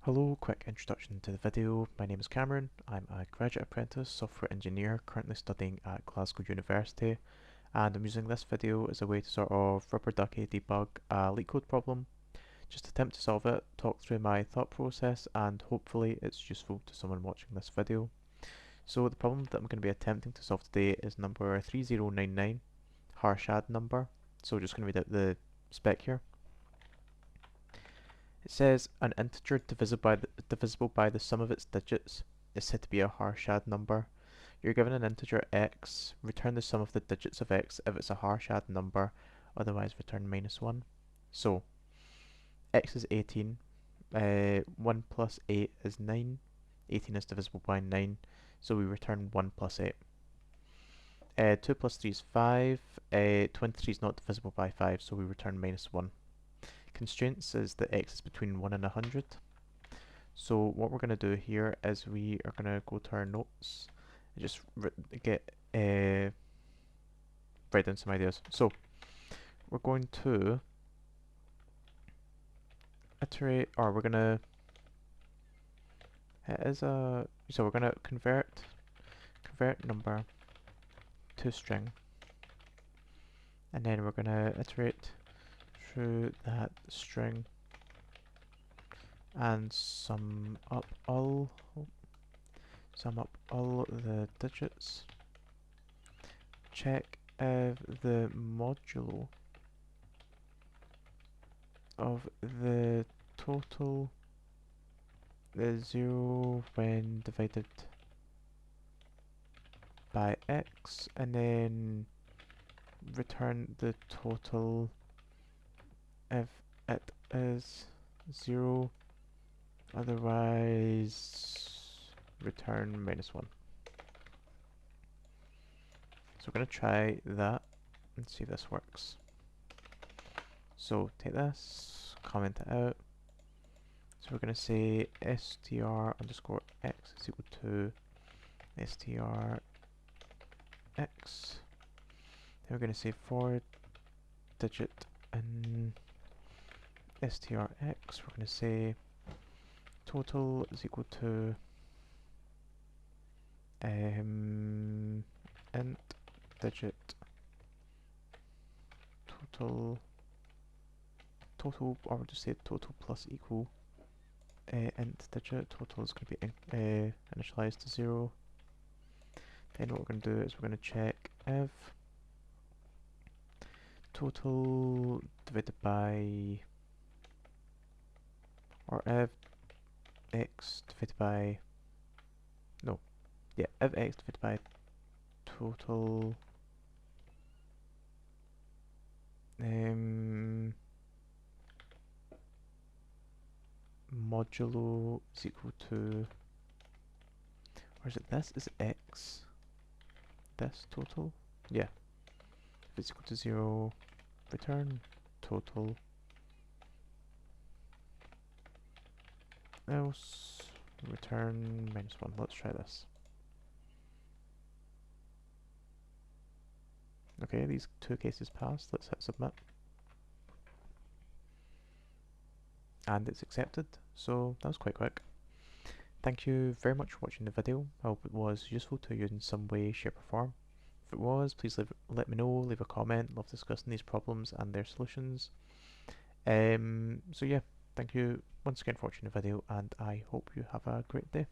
Hello, quick introduction to the video. My name is Cameron. I'm a graduate apprentice software engineer currently studying at Glasgow University, and I'm using this video as a way to sort of rubber ducky debug a LeetCode problem. Just attempt to solve it, talk through my thought process, and hopefully it's useful to someone watching this video. So the problem that I'm going to be attempting to solve today is number 3099, harshad number. So just going to read out the spec here. It says an integer divisible by the sum of its digits is said to be a harshad number. You're given an integer x, return the sum of the digits of x if it's a harshad number, otherwise return -1. So, x is 18, 1 plus 8 is 9, 18 is divisible by 9, so we return 1 plus 8. 2 plus 3 is 5, 23 is not divisible by 5, so we return -1. Constraints is that x is between 1 and 100. So what we're going to do here is we are going to go to our notes and just write down some ideas. So we're going to iterate, or we're going to, so we're going to convert number to string, and then we're going to iterate through that string and sum up all the digits. Check if the modulo of the total is 0 when divided by x, and then return the total if it is 0, otherwise return -1. So we're going to try that and see if this works. So take this, comment it out. So we're going to say str underscore x is equal to str x. Then we're going to say for digit in strx, we're going to say total is equal to int digit total, or we'll just say total plus equal int digit. Total is going to be initialized to 0. Then what we're going to do is we're going to check if total divided by, or if x divided by, no, yeah, if x divided by total modulo is equal to, or is it this? Is it x? This total? Yeah. If it's equal to 0, return total. Else, return -1. Let's try this. Okay, these two cases passed. Let's hit submit. And it's accepted, so that was quite quick. Thank you very much for watching the video. I hope it was useful to you in some way, shape or form. If it was, please let me know, leave a comment. Love discussing these problems and their solutions. So yeah, thank you once again for watching the video, and I hope you have a great day.